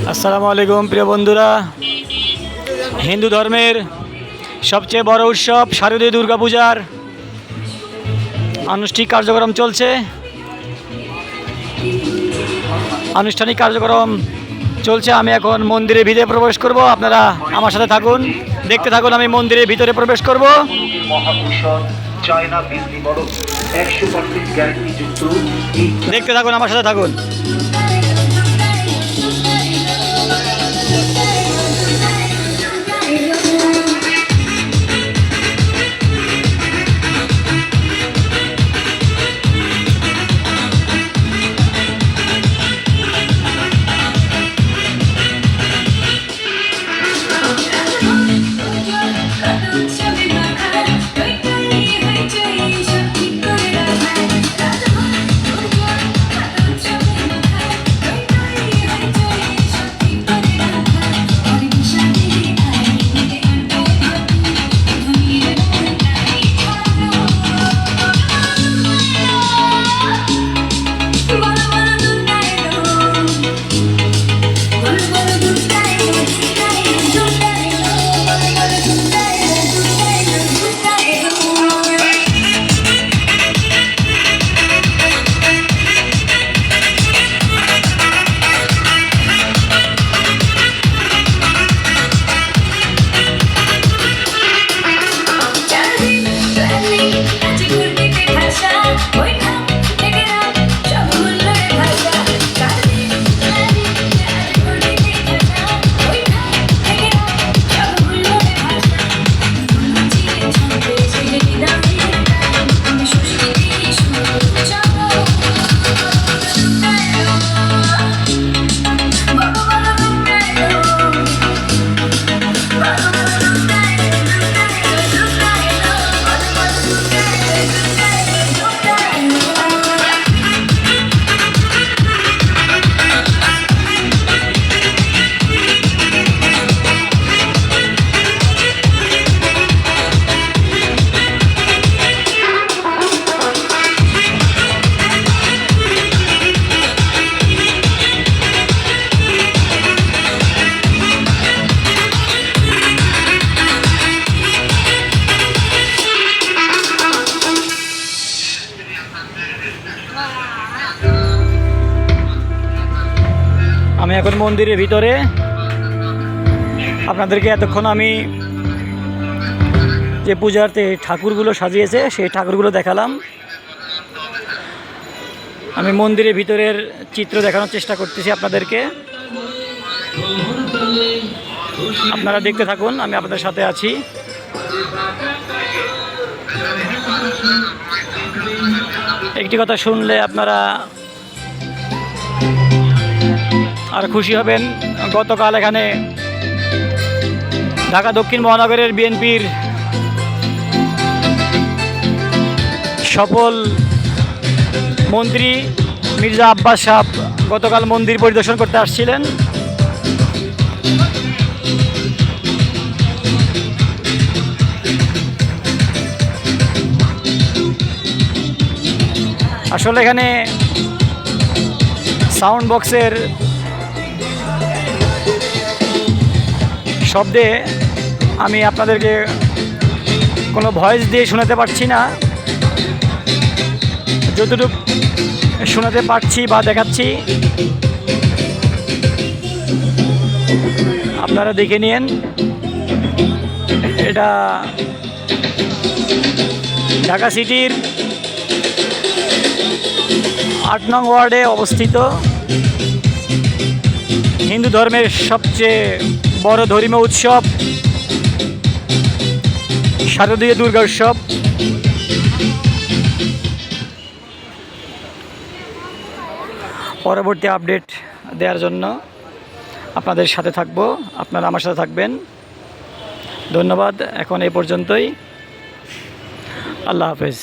আসসালামু আলাইকুম প্রিয় বন্ধুরা, হিন্দু ধর্মের সবচেয়ে বড় উৎসব শারদীয় দুর্গাপূজার আনুষ্ঠানিক কার্যক্রম চলছে। আনুষ্ঠানিক কার্যক্রম চলছে। আমি এখন মন্দিরের ভিতরে প্রবেশ করব। আপনারা আমার সাথে থাকুন, দেখতে থাকুন। আমি মন্দিরের ভিতরে প্রবেশ করব। দেখতে থাকুন, আমার সাথে থাকুন। আমি এখন মন্দিরের ভিতরে। আপনাদেরকে এতক্ষণ আমি যে পূজাতে ঠাকুরগুলো সাজিয়েছে সেই ঠাকুরগুলো দেখালাম। আমি মন্দিরের ভিতরের চিত্র দেখানোর চেষ্টা করতেছি আপনাদেরকে। আপনারা দেখতে থাকুন, আমি আপনাদের সাথে আছি। একটি কথা শুনলে আপনারা আর খুশি হবেন। গতকাল এখানে ঢাকা দক্ষিণ মহানগরের বিএনপির সফল মন্ত্রী মির্জা আব্বাস সাহেব গতকাল মন্দির পরিদর্শন করতে আসছিলেন। আসলে এখানে সাউন্ড বক্সের শব্দে আমি আপনাদেরকে কোনো ভয়েস দিয়ে শোনাতে পারছি না। যতটুকু শোনাতে পারছি বা দেখাচ্ছি আপনারা দেখে নিন। এটা ঢাকা সিটির 8 নং ওয়ার্ডে অবস্থিত হিন্দু ধর্মের সবচেয়ে বড় ধর্মীয় উৎসব শারদীয় দুর্গা উৎসব। পরবর্তী আপডেট দেওয়ার জন্য আপনাদের সাথে থাকব, আপনারা আমার সাথে থাকবেন। ধন্যবাদ। এখন এই পর্যন্তই। আল্লাহ হাফেজ।